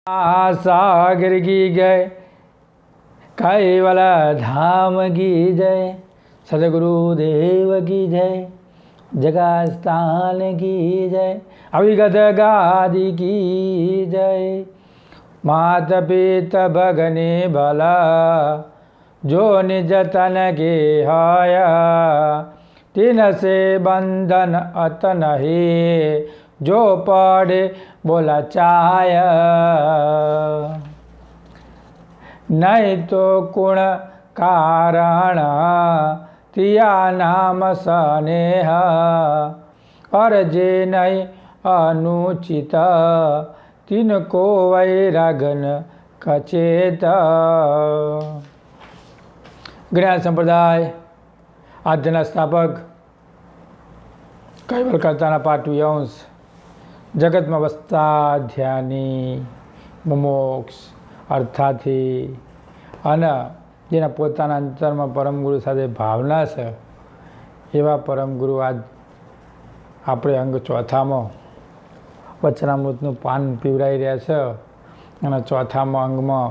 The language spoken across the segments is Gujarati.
सागर की जय, कैवल धाम की जय, सदगुरुदेव की जय, जगस्थान की जय, अविगत गादि की जय। मात पिता भगने भला, जो निज तन के हाया, तिन से बंधन अत नहीं, जो पढ़े बोला चाया। नहीं तो गुण कारण तिया नाम स्नेह, और जे नहीं अनुचित, तिनको वैरागन कचेत। જ્ઞાન સંપ્રદાય આદ્યના સ્થાપક કૈવલ કરતાના પાટવી અંશ, જગતમાં વસતા ધ્યાની મોક્ષ અર્થાથી અને જેના પોતાના અંતરમાં પરમગુરુ સાથે ભાવના છે એવા પરમગુરુ આજ આપણે અંગ ચોથામાં વચનામૃતનું પાન પીવડાવી રહ્યા છે અને ચોથામાં અંગમાં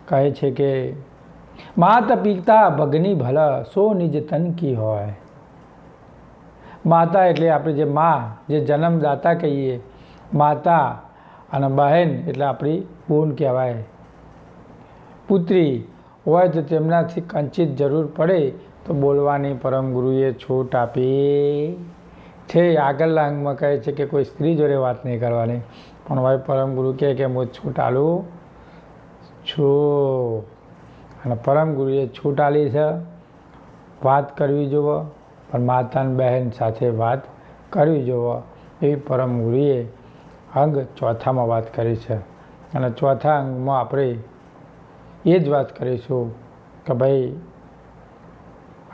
કહે છે કે માતા પિતા ભગની ભલા સો નિજ તન की હોય। માતા એટલે આપણે જે મા, જે જન્મદાતા કહીએ માતા, અને બહેન એટલે આપણી બોન કહેવાય। પુત્રી હોય તો તેમનાથી કંચિત જરૂર પડે તો બોલવાની પરમગુરુએ છૂટ આપી છે। આગળના અંગમાં કહે છે કે કોઈ સ્ત્રી જોડે વાત નહીં કરવાની, પણ ભાઈ પરમગુરુ કહે કે હું છૂટ આલું છું, અને પરમગુરુએ છૂટ આલી છે। વાત કરવી જોવો, પણ માતા અને બહેન સાથે વાત કરવી જોવો, એવી પરમગુરુએ અંગ ચોથામાં વાત કરી છે। અને ચોથા અંગમાં આપણે એ જ વાત કરીશું કે ભાઈ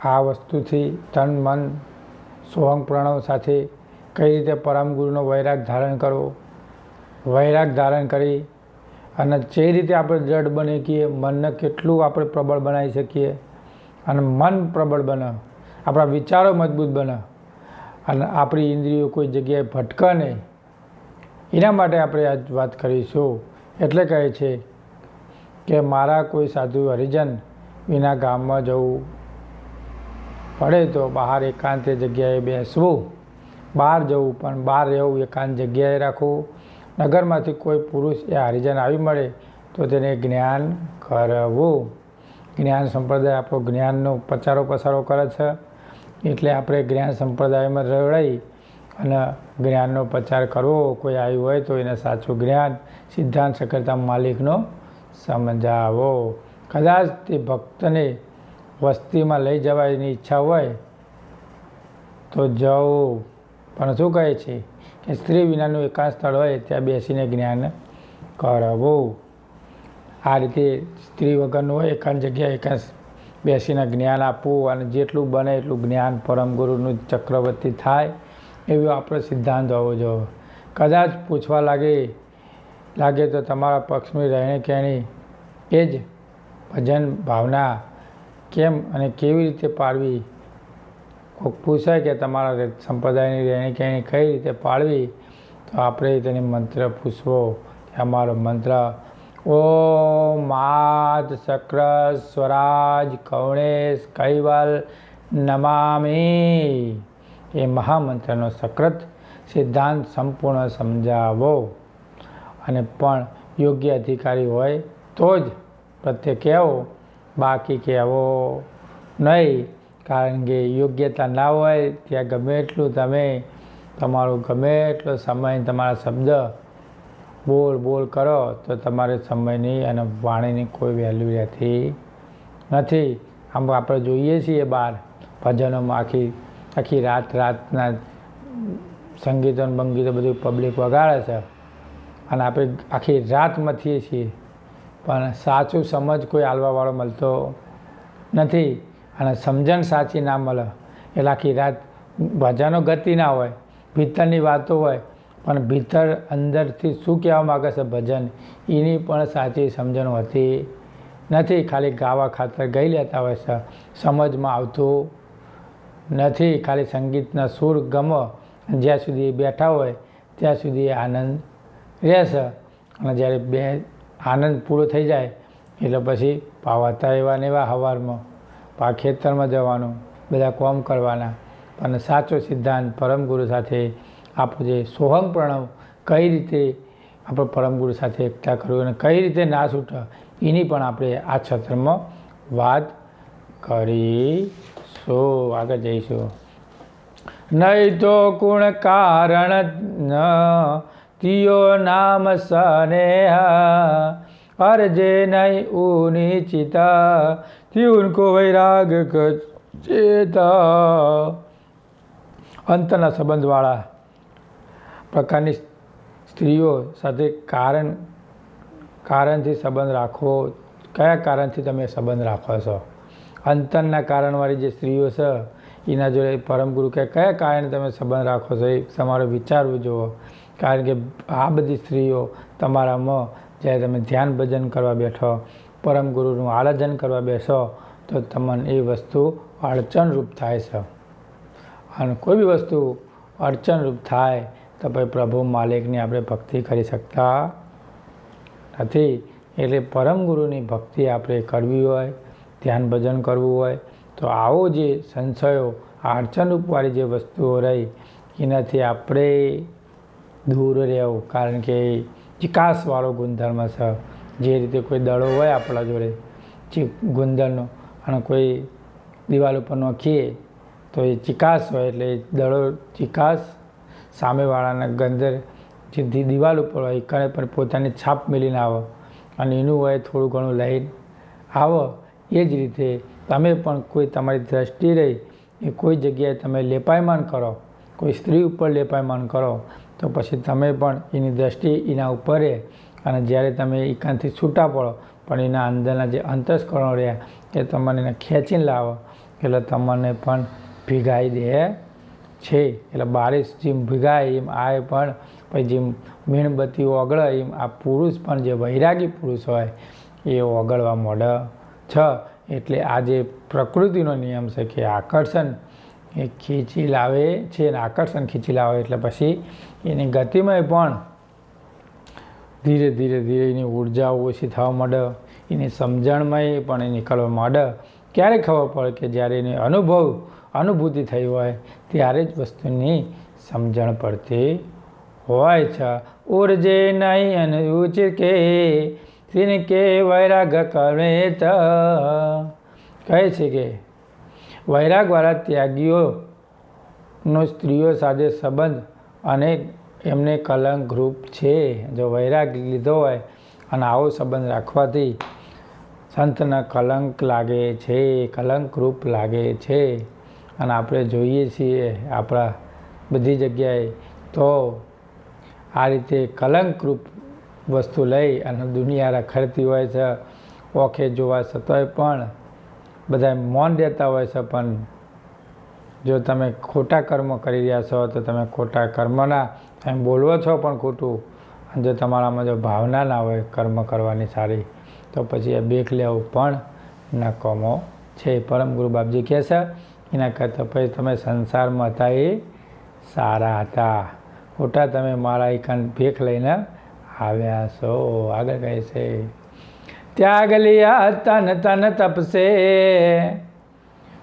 આ વસ્તુથી તન મન સોહંગ પ્રણવ સાથે કઈ રીતે પરમગુરુનો વૈરાગ ધારણ કરવો, વૈરાગ ધારણ કરી અને જે રીતે આપણે દ્રઢ બની શકીએ, મનને કેટલું આપણે પ્રબળ બનાવી શકીએ, અને મન પ્રબળ બને, આપણા વિચારો મજબૂત બને, અને આપણી ઇન્દ્રિયો કોઈ જગ્યાએ ભટકે નહીં, એના માટે આપણે આજ વાત કરીશું। એટલે કહે છે કે મારા કોઈ સાધુ હરિજન વિના ગામમાં જવું પડે તો બહાર એકાંત જગ્યાએ બેસવું, બહાર જવું પણ બહાર રહેવું, એકાંત જગ્યાએ રાખવું। નગરમાંથી કોઈ પુરુષ એ હરિજન આવી મળે તો તેને જ્ઞાન કરવું। જ્ઞાન સંપ્રદાય આપણો જ્ઞાનનો પ્રચારો પસારો કરે છે, એટલે આપણે જ્ઞાન સંપ્રદાયમાં રહી અને જ્ઞાનનો પ્રચાર કરવો। કોઈ આવ્યું હોય તો એને સાચું જ્ઞાન સિદ્ધાંત સકરતા માલિકનો સમજાવો। કદાચ તે ભક્તને વસ્તીમાં લઈ જવાની ઈચ્છા હોય તો જવું, પણ શું કહે છે કે સ્ત્રી વિનાનું એકાંત સ્થળ હોય ત્યાં બેસીને જ્ઞાન કરવું। આ રીતે સ્ત્રી વગરનું હોય એકાંત જગ્યાએ એકાંત બેસીને જ્ઞાન આપવું, અને જેટલું બને એટલું જ્ઞાન પરમગુરુનું ચક્રવર્તી થાય એવો આપણો સિદ્ધાંત હોવો જોઈએ। કદાચ પૂછવા લાગે તો તમારા પક્ષની રહેણી કહેણી એ જ ભજન ભાવના કેમ અને કેવી રીતે પાળવી, કોઈક પૂછે કે તમારા સંપ્રદાયની રહેણી કહેણી કઈ રીતે પાળવી, તો આપણે તેને મંત્ર પૂછવો કે અમારો મંત્ર ઓમ માત શક્ર સ્વરાજ કૌણેશ કૈવલ નમામી, એ મહામંત્રનો સકૃત સિદ્ધાંત સંપૂર્ણ સમજાવો। અને પણ યોગ્ય અધિકારી હોય તો જ પ્રત્યે કહેવો, બાકી કહેવો નહીં, કારણ કે યોગ્યતા ના હોય ત્યાં ગમે એટલું તમે તમારું ગમે એટલો સમય તમારા શબ્દ બોલ કરો તો તમારે સમયની અને વાણીની કોઈ વેલ્યુ રહેતી નથી। આમ આપણે જોઈએ છીએ બહાર ભજનોમાં આખી રાતના સંગીતો બંગીતો બધું પબ્લિક વગાડે છે, અને આપણે આખી રાત મથીએ છીએ, પણ સાચું સમજ કોઈ આલવાવાળો મળતો નથી, અને સમજણ સાચી ના મળે એટલે આખી રાત ભજનો ગતિ ના હોય, ભીતરની વાતો હોય, પણ ભીતર અંદરથી શું કહેવા માગે છે ભજન એની પણ સાચી સમજણ હોતી નથી, ખાલી ગાવા ખાતર ગાઈ લેતા હોય છે, સમજમાં આવતું નથી। ખાલી સંગીતના સૂર ગમો જ્યાં સુધી બેઠા હોય ત્યાં સુધી આનંદ રહેશે, અને જ્યારે બે આનંદ પૂરો થઈ જાય એટલે પછી પાવાતા એવા ને એવા સવારમાં ખેતરમાં જવાનું, બધા કોમ કરવાના. અને સાચો સિદ્ધાંત પરમગુરુ સાથે આપણું જે સોહમ પ્રણવ કઈ રીતે આપણે પરમગુરુ સાથે એકતા કરવું અને કઈ રીતે ના છૂટે એની પણ આપણે આ સત્રમાં વાત કરીશું. આગળ જઈશું. નહીં તો ગુણ કારણ તિયો નામ સ્નેહ અરજે નહીં ઉનિચિત થી ઉनको વૈરાગ ચેતા. અંતના સંબંધવાળા પ્રકારની સ્ત્રીઓ સાથે કારણથી સંબંધ રાખવો. કયા કારણથી તમે સંબંધ રાખો છો? અંતરના કારણવાળી જે સ્ત્રીઓ છે એના જોડે પરમગુરુ કયા કારણે તમે સંબંધ રાખો છો એ તમારે વિચારવું જુઓ. કારણ કે આ બધી સ્ત્રીઓ તમારામાં જ્યારે તમે ધ્યાન ભજન કરવા બેઠો, પરમગુરુનું આરાધન કરવા બેસો તો તમને એ વસ્તુ અડચણરૂપ થાય છે. અને કોઈ બી વસ્તુ અડચણરૂપ થાય તો પછી પ્રભુ માલિકની આપણે ભક્તિ કરી શકતા નથી. એટલે પરમગુરુની ભક્તિ આપણે કરવી હોય, ધ્યાન ભજન કરવું હોય તો આવો જે સંશયો, અડચણરૂપવાળી જે વસ્તુઓ રહી એનાથી આપણે દૂર રહેવું. કારણ કે ચિકાસવાળો ગુણધર્મ છે. જે રીતે કોઈ દડો હોય આપણા જોડે ગુંદરનો અને કોઈ દિવાલ ઉપર નાખીએ તો એ ચિકાસ હોય એટલે દડો ચિકાસ સામેવાળાના ગંદર જે દિવાલ ઉપર હોય એ કણે પણ પોતાની છાપ મેલીને આવે અને એનું હોય થોડું ઘણું લઈને આવો. એ જ રીતે તમે પણ કોઈ તમારી દ્રષ્ટિ રહી એ કોઈ જગ્યાએ તમે લેપાયમાન કરો, કોઈ સ્ત્રી ઉપર લેપાયમાન કરો તો પછી તમે પણ એની દ્રષ્ટિ એના ઉપર રહે અને જ્યારે તમે એકાંતથી છૂટા પડો પણ એના અંદરના જે અંતસ્કરણો રહ્યા એ તમને એને ખેંચીને લાવો એટલે તમને પણ ભીગાઈ દે છે. એટલે બારીશ જેમ ભીગાય એમ આ પણ પછી જેમ મીણબત્તી ઓગળે એમ આ પુરુષ પણ જે વૈરાગી પુરુષ હોય એ ઓગળવા માંડે છે. એટલે આ જે પ્રકૃતિનો નિયમ છે કે આકર્ષણ એ ખીચી લાવે છે અને આકર્ષણ ખીચી લાવે એટલે પછી એની ગતિમાં પણ ધીરે ધીરે એની ઉર્જાઓ ઓછી થવા માંડે, એની સમજણમાં પણ એ નીકળવા માંડે. ક્યારે ખબર પડે કે જ્યારે એની અનુભૂતિ થઈ હોય ત્યારે જ વસ્તુની સમજણ પડતી હોય છે. ઉર્જે નહીં અને ઉચ કે કે વૈરાગ કરે કહે છે કે વૈરાગવાળા ત્યાગીઓનો સ્ત્રીઓ સાથે સંબંધ અને એમને કલંકરૂપ છે. જો વૈરાગ લીધો હોય અને આવો સંબંધ રાખવાથી સંતને કલંક લાગે છે, કલંકરૂપ લાગે છે. અને આપણે જોઈએ છીએ આપણા બધી જગ્યાએ તો આ રીતે કલંકરૂપ વસ્તુ લઈ અને દુનિયા રખડતી હોય છે. ઓખે જોવા છતાંય પણ બધા મૌન રહેતા હોય છે. પણ જો તમે ખોટા કર્મ કરી રહ્યા છો તો તમે ખોટા કર્મના તમે બોલવો છો પણ ખોટું. અને જો તમારામાં જો ભાવના ના હોય કર્મ કરવાની સારી તો પછી એ બેક લેવું પણ નકામો છે. પરમગુરુ બાપજી કહે છે એના કરતાં પછી તમે સંસારમાં હતા એ સારા હતા, ખોટા તમે મારા એકાંત ભેખ લઈને આવ્યા છો. આગળ કહે છે ત્યાગ લિયા તન તન તપસે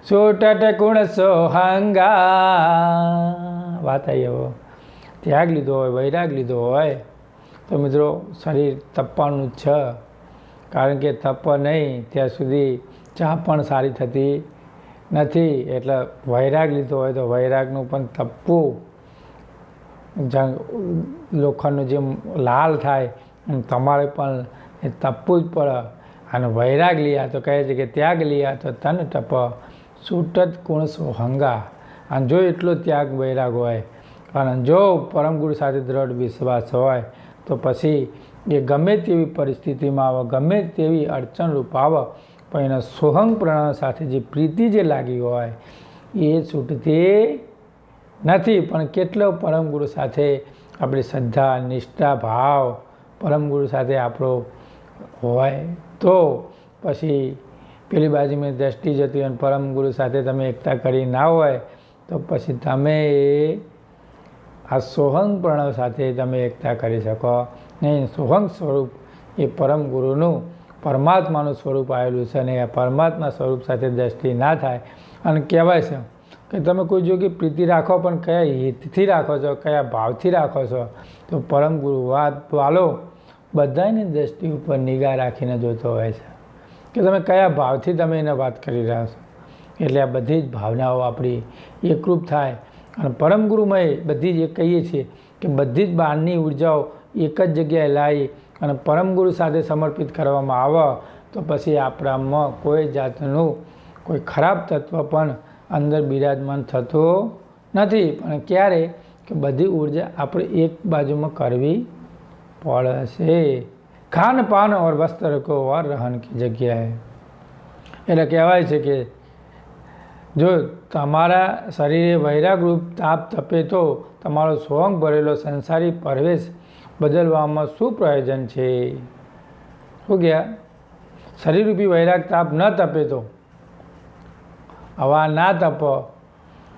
છૂટટ ગુણ સોહંગા. વાત આવી હવે ત્યાગ લીધો હોય, વૈરાગ લીધો હોય તો મિત્રો શરીર તપવાનું જ છે. કારણ કે તપ નહીં ત્યાં સુધી ચા પણ સારી થતી નથી. એટલે વૈરાગ લીધો હોય તો વૈરાગનું પણ તપવું લોખંડનું જેમ લાલ થાય એમ તમારે પણ એ તપવું જ પડે. અને વૈરાગ લીયા તો કહે છે કે ત્યાગ લીયા તો તન તપ છૂટત ગુણ સોહંગા. અને જો એટલો ત્યાગ વૈરાગ હોય અને જો પરમગુરુ સાથે દ્રઢ વિશ્વાસ હોય તો પછી એ ગમે તેવી પરિસ્થિતિમાં આવે, ગમે તેવી અડચણરૂપ આવે પણ એના સોહંગ પ્રણવ સાથે જે પ્રીતિ જે લાગી હોય એ છૂટતી નથી. પણ કેટલો પરમગુરુ સાથે આપણી શ્રદ્ધા, નિષ્ઠા, ભાવ પરમગુરુ સાથે આપણો હોય તો પછી પેલી બાજુમાં દ્રષ્ટિ જતી હોય અને પરમગુરુ સાથે તમે એકતા કરી ના હોય તો પછી તમે આ સોહંગ પ્રણવ સાથે તમે એકતા કરી શકો ને સોહંગ સ્વરૂપ એ પરમ ગુરુનું પરમાત્માનું સ્વરૂપ આવેલું છે. અને આ પરમાત્મા સ્વરૂપ સાથે દ્રષ્ટિ ના થાય. અને કહેવાય છે કે તમે કોઈ જોગી પ્રીતિ રાખો પણ કયા હિતથી રાખો છો, કયા ભાવથી રાખો છો. તો પરમ ગુરુ વાલો બધાની દ્રષ્ટિ ઉપર નિગાહ રાખીને જોતો હોય છે કે તમે કયા ભાવથી તમે એને વાત કરી રહ્યા છો. એટલે આ બધી જ ભાવનાઓ આપણી એકરૂપ થાય. અને પરમ ગુરુમય બધી જ એ કહીએ છીએ કે બધી જ બહારની ઉર્જાઓ એક જ જગ્યાએ લાવી અને પરમ ગુરુ સાથે સમર્પિત કરવામાં આવે તો પછી આપણામાં કોઈ જાતનું કોઈ ખરાબ તત્વ પણ અંદર બિરાજમાન થતું નથી. પણ ક્યારે કે બધી ઉર્જા આપણે એક બાજુમાં કરવી પડશે. ખાન પાન ઓર વસ્ત્ર કો ઓર રહન કી જગ્યાએ. એટલે કહેવાય છે કે જો તમારા શરીરે વૈરાગરૂપ તાપ તપે તો તમારો સોંગ ભરેલો સંસારી પરવેશ બદલવામાં શું પ્રયોજન છે? શું ગયા? શરીરરૂપી વૈરાગ તાપ ન તપે તો હવા ના તપો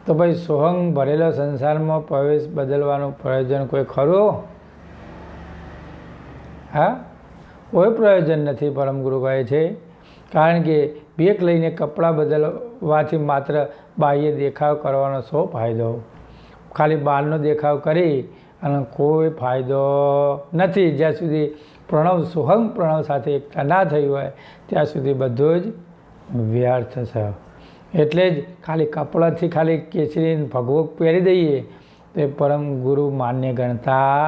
તો ભાઈ સોહંગ ભરેલો સંસારમાં પ્રવેશ બદલવાનું પ્રયોજન કોઈ ખરું? હા, કોઈ પ્રયોજન નથી. પરમ ગુરુ કહે છે કારણ કે ભેખ લઈને કપડાં બદલવાથી માત્ર બાહ્ય દેખાવ કરવાનો શો ફાયદો? ખાલી બહારનો દેખાવ કરી અને કોઈ ફાયદો નથી. જ્યાં સુધી પ્રણવ સોહંગ પ્રણવ સાથે એકતા ના થઈ હોય ત્યાં સુધી બધું જ વ્યર્થ છે. એટલે જ ખાલી કપડાથી ખાલી કેસરી ભગવો પહેરી દઈએ તો એ પરમ ગુરુ માન્ય ગણતા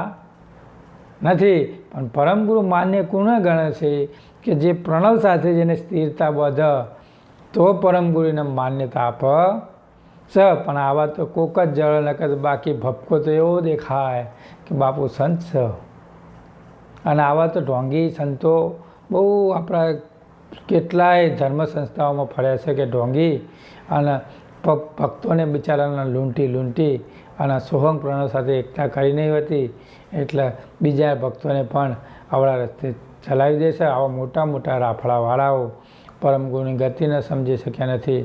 નથી. પણ પરમ ગુરુ માન્ય કોને ગણે છે? કે જે પ્રણવ સાથે જેને સ્થિરતા બધે તો પરમ ગુરુને માન્યતા આપ છે. પણ આવા તો કોક જ જળ નકર બાકી ભપકો તો એવો દેખાય કે બાપુ સંત છે. અને આવા તો ઢોંગી સંતો બહુ આપણા કેટલાય ધર્મ સંસ્થાઓમાં ફર્યા છે કે ઢોંગી અને ભક્તોને બિચારાને લૂંટી અને સોહંગ પ્રણવ સાથે એકતા કરી નહીં હતી. એટલે બીજા ભક્તોને પણ આવડા રસ્તે ચલાવી દેશે. આવા મોટા મોટા રાફડાવાળાઓ પરમ ગુરુની ગતિને સમજી શક્યા નથી.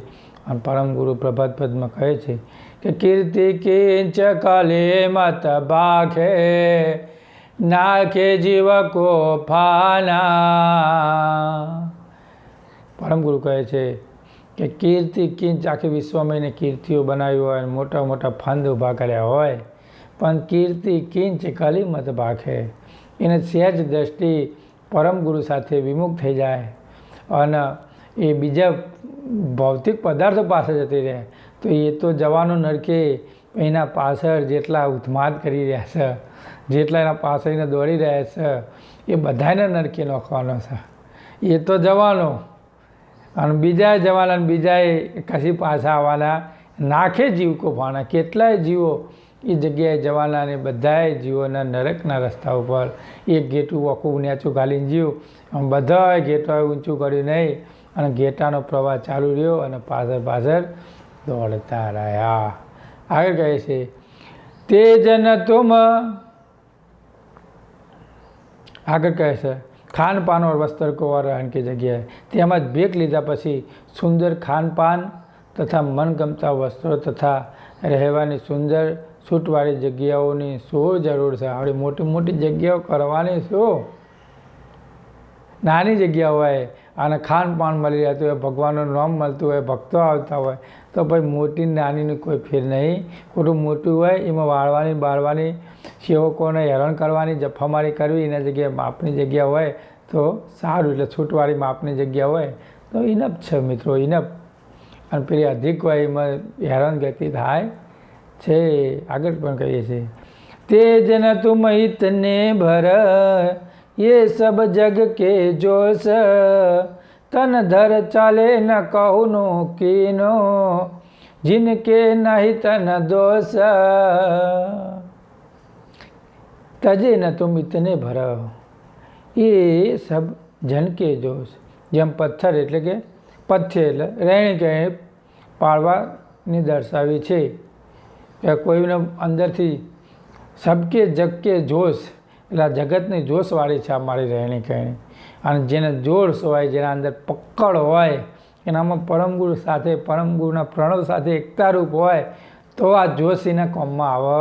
અને પરમ ગુરુ પ્રભાત પદમાં કહે છે કે કીર્તિ કિંચ કાલે મત બાખે નાખે જીવકો ફાના. પરમ ગુરુ કહે છે કે કીર્તિ કિંચ આખી વિશ્વમાં એને કીર્તિઓ બનાવી હોય, મોટા મોટા ફંદ ઊભા કર્યા હોય, પણ કીર્તિ કિંચ કલી મત ભાખે. એને સહેજ દ્રષ્ટિ પરમ ગુરુ સાથે વિમુખ થઈ જાય અને એ બીજા ભૌતિક પદાર્થો પાસે જતી રહે તો એ તો જવાનું નરકે. એના પાછળ જેટલા ઉન્માદ કરી રહ્યા છે, જેટલા એના પાછળને દોડી રહ્યા છે એ બધાને નરકે નાખવાનો છે. એ તો જવાનો અને બીજા જવાના અને બીજાએ કશી પાછા આવવાના. નાખે જીવ કો ફાના. કેટલાય જીવો એ જગ્યાએ જવાના અને બધાએ જીવોના નરકના રસ્તા ઉપર એક ઘેટું વખું નેચું ઘાલીને જીવ બધાએ ઘેટાએ ઊંચું કર્યું નહીં અને ઘેટાનો પ્રવાહ ચાલુ રહ્યો અને પાછળ દોડતા રહ્યા. આગળ કહે છે તે જન તુમ. આગળ કહે છે ખાનપાન ઓર વસ્ત્ર કો ઓર રહેન કી જગ્યાએ. તેમાં જ ભેખ લીધા પછી સુંદર ખાનપાન તથા મનગમતા વસ્ત્રો તથા રહેવાની સુંદર છૂટવાળી જગ્યાઓની શું જરૂર છે? આવડી મોટી મોટી જગ્યાઓ કરવાની શું? નાની જગ્યા હોય અને ખાનપાન મળી રહેતું હોય, ભગવાનનું નામ મળતું હોય, ભક્તો આવતા હોય તો ભાઈ મોટી નાનીની કોઈ ફેર નહીં. ખોટું મોટું હોય એમાં વાળવાની બાળવાની, સેવકોને હેરાન કરવાની, જફામારી કરવી. એના જગ્યાએ માપની જગ્યા હોય તો સારું. એટલે છૂટવાળી માપની જગ્યા હોય તો ઇનફ છે મિત્રો, ઇનફ. અને પેલી અધિક હોય એમાં હેરાનગતિ થાય છે. આગળ પણ કહીએ છીએ તે જન તુમ ઇતને ભર ये सब जग के जोश तन धर चाले न कहुनो कीनो जिनके नहीं तन दोष तजे न तुम इतने भर. ये सब जन के जोश. જેમ પથ્થર એટલે કે પથ્ય એટલે રહેણી કહેણી પાળવાની દર્શાવી છે કે કોઈને અંદરથી સબકે જગ કે જોશ એટલે આ જગતની જોશવાળી છે અમારી રહેણી કહેણી. અને જેને જોશ હોય, જેના અંદર પકડ હોય, એનામાં પરમગુરુ સાથે પરમગુરુના પ્રણવ સાથે એકતારૂપ હોય તો આ જોશ એના કોમમાં આવે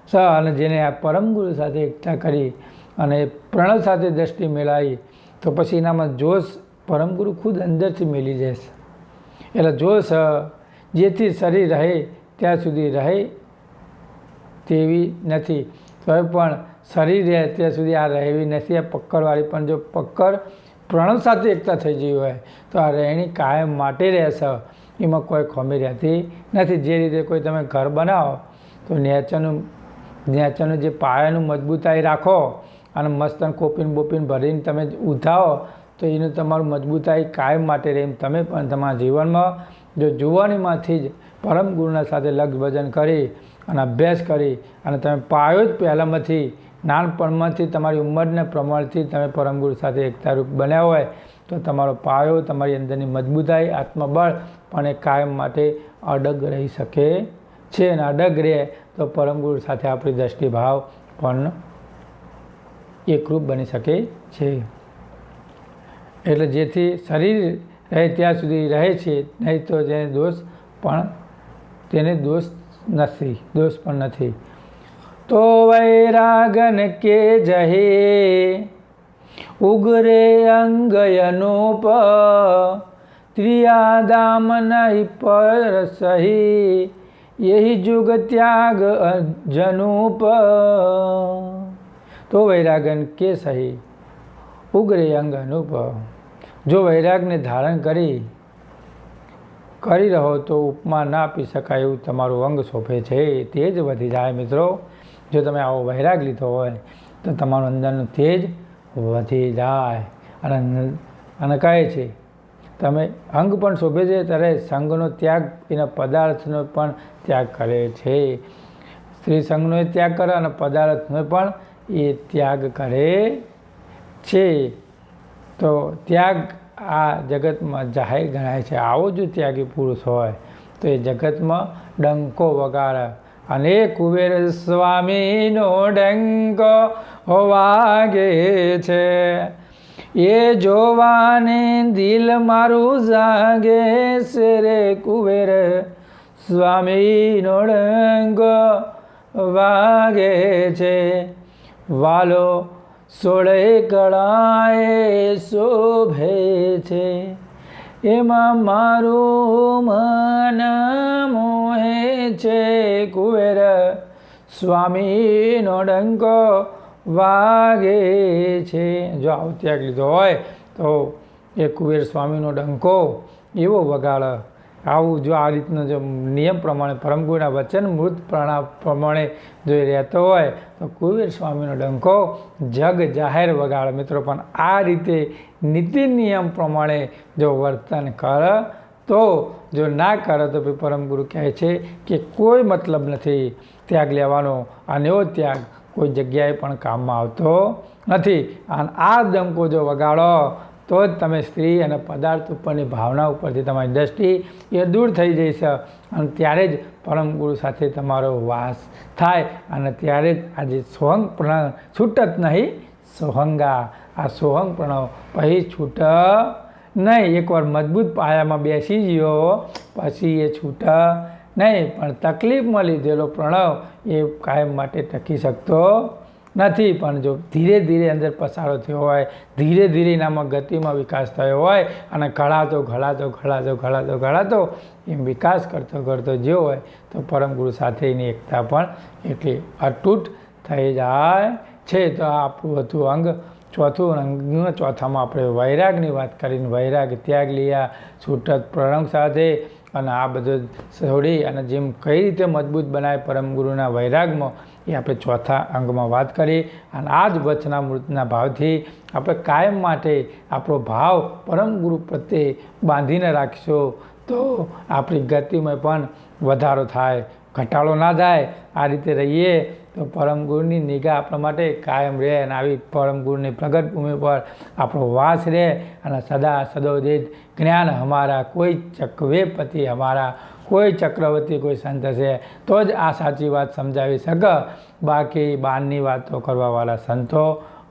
છે. અને જેને આ પરમગુરુ સાથે એકતા કરી અને પ્રણવ સાથે દ્રષ્ટિ મેળવી તો પછી એનામાં જોશ પરમગુરુ ખુદ અંદરથી મેલી જશે. એટલે જોશ જેથી શરીર રહે ત્યાં સુધી રહે તેવી નથી, તો પણ શરીર રહે ત્યાં સુધી આ રહેવી નથી આ પક્કડવાળી. પણ જો પક્કડ પ્રણવ સાથે એકતા થઈ ગઈ હોય તો આ રહેણી કાયમ માટે રહેશે, એમાં કોઈ ખોમી રહેતી નથી. જે રીતે કોઈ તમે ઘર બનાવો તો નેચરનું જે પાયાનું મજબૂતાઈ રાખો અને મસ્ત કોપીન બોપીન ભરીને તમે ઉઠાવો તો એનું તમારું મજબૂતાઈ કાયમ માટે રહે. તમે પણ તમારા જીવનમાં જો જુવાનીમાંથી જ પરમ ગુરુના સાથે લક્ષ ભજન કરી અને અભ્યાસ કરી અને તમે પાયો જ પહેલાંમાંથી નાનપણમાંથી તમારી ઉંમરના પ્રમાણથી તમે પરમગુરુ સાથે એકતારૂપ બન્યા હોય તો તમારો પાયો, તમારી અંદરની મજબૂતાઈ, આત્મબળ પણ એ કાયમ માટે અડગ રહી શકે છે. અને અડગ રહે તો પરમગુરુ સાથે આપણી દ્રષ્ટિભાવ પણ એકરૂપ બની શકે છે. એટલે જેથી શરીર રહે ત્યાં સુધી રહે છે, નહીં તો તેને દોષ પણ નથી. તો વૈરાગન કે જહે ઉગરે અંગયનોપ ત્રિયાદામ નહીં પર સહી યહી જુગ ત્યાગ જનુપ. તો વૈરાગન કે સહી ઉગરે અંગ અનુપ. જો વૈરાગને ધારણ કરી રહો તો ઉપમા ના આપી શકાય એવું તમારું અંગ શોભે છે, તેજ વધી જાય. મિત્રો, જો તમે આવો વૈરાગ લીધો હોય તો તમારું અંદરનું તેજ વધી જાય. અને કહે છે તમે અંગ પણ શોભે છે ત્યારે સંગનો ત્યાગ, એના પદાર્થનો પણ ત્યાગ કરે છે. સ્ત્રી સંગનો ત્યાગ કરે અને પદાર્થનો પણ એ ત્યાગ કરે છે. તો ત્યાગ આ જગતમાં જાહેર ગણાય છે. આવો જો ત્યાગી પુરુષ હોય તો એ જગતમાં ડંકો વગાડે. અને કુબેર સ્વામીનો ડંકો વાગે છે, એ જોવાને દિલ મારું જાગે છે રે. કુબેર સ્વામીનો ડંકો વાગે છે, વાલો સોળે કળાએ શોભે છે, એમાં મારું મન મોહે છે. કુબેર સ્વામીનો ડંકો વાગે છે. જો આવો ત્યાગ લીધો હોય તો એ કુબેર સ્વામીનો ડંકો એવો વગાડે. આવું જો આ રીતનો જો નિયમ પ્રમાણે પરમગુરુના વચન મૃત પ્રમાણે જો રહેતો હોય તો કુબેર સ્વામીનો ડંકો જગ જાહેર વગાડે. મિત્રો, પણ આ રીતે નીતિ નિયમ પ્રમાણે જો વર્તન કરે તો, જો ના કરે તો ભાઈ પરમગુરુ કહે છે કે કોઈ મતલબ નથી ત્યાગ લેવાનો. અને એવો ત્યાગ કોઈ જગ્યાએ પણ કામમાં આવતો નથી. અને આ ડંકો જો વગાડો તો જ તમે સ્ત્રી અને પદાર્થ ઉપરની ભાવના ઉપરથી તમારી દ્રષ્ટિ એ દૂર થઈ જશે. અને ત્યારે જ પરમગુરુ સાથે તમારો વાસ થાય. અને ત્યારે જ આજે સોહંગ પ્રણવ છૂટ જ નહીં સોહંગા. આ સોહંગ પ્રણવ પછી છૂટ નહીં. એકવાર મજબૂત પાયામાં બેસી ગયો પછી એ છૂટ નહીં. પણ તકલીફમાં લીધેલો પ્રણવ એ કાયમ માટે ટકી શકતો નથી. પણ જો ધીરે ધીરે અંદર પસારો થયો હોય, ધીરે ધીરે એનામાં ગતિમાં વિકાસ થયો હોય અને ઘડાતો એમ વિકાસ કરતો જ્યો હોય તો પરમગુરુ સાથે એની એકતા પણ એટલી અતૂટ થઈ જાય છે. તો આ આપણું હતું અંગ ચોથું. અંગ ચોથામાં આપણે વૈરાગની વાત કરીને વૈરાગ ત્યાગ લીયા છૂટક પ્રણવ સાથે. અને આ બધું છોડી અને જેમ કઈ રીતે મજબૂત બનાવે પરમગુરુના વૈરાગમાં એ આપણે ચોથા અંગમાં વાત કરી. અને આ જ વચનામૃતના ભાવથી આપણે કાયમ માટે આપણો ભાવ પરમગુરુ પ્રત્યે બાંધીને રાખીશું તો આપણી ગતિમાં પણ વધારો થાય, ઘટાડો ના થાય. આ રીતે રહીએ તો પરમગુરુની નિગાહ આપણા માટે કાયમ રહે અને આવી પરમગુરુની પ્રગટ ભૂમિ પર આપણો વાસ રહે. અને સદા સદોદિત જ્ઞાન હમારા કોઈ ચક્વેપતિ હમારા, કોઈ ચક્રવર્તી કોઈ સંત હશે તો જ આ સાચી વાત સમજાવી શકે. બાકી બહારની વાતો કરવાવાળા સંતો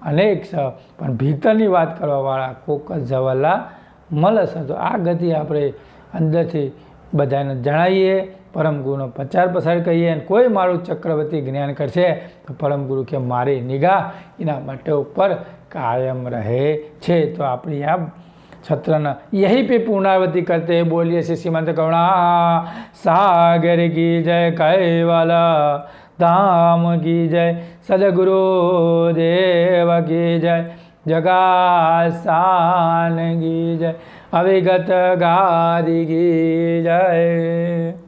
અનેક છે પણ ભીતરની વાત કરવાવાળા કોક જ જવાલા મળશે. તો આ ગતિ આપણે અંદરથી બધાને જણાવીએ પરમ ગુરુનો પ્રચાર પ્રસાર કરીએ અને કોઈ મારું ચક્રવર્તી જ્ઞાન કરશે તો પરમ ગુરુ કે મારી નિગાહ એના માટે ઉપર કાયમ રહે છે। તો આપણી આ सत्रना यही पे पुनरावृत्ति करते हैं। बोलिए श्री श्रीमंत करुणा सागर की जय, कैवला धाम की जय, सदगुरु देव की जय, जगास्थान की जय, अविगत गादि की जय।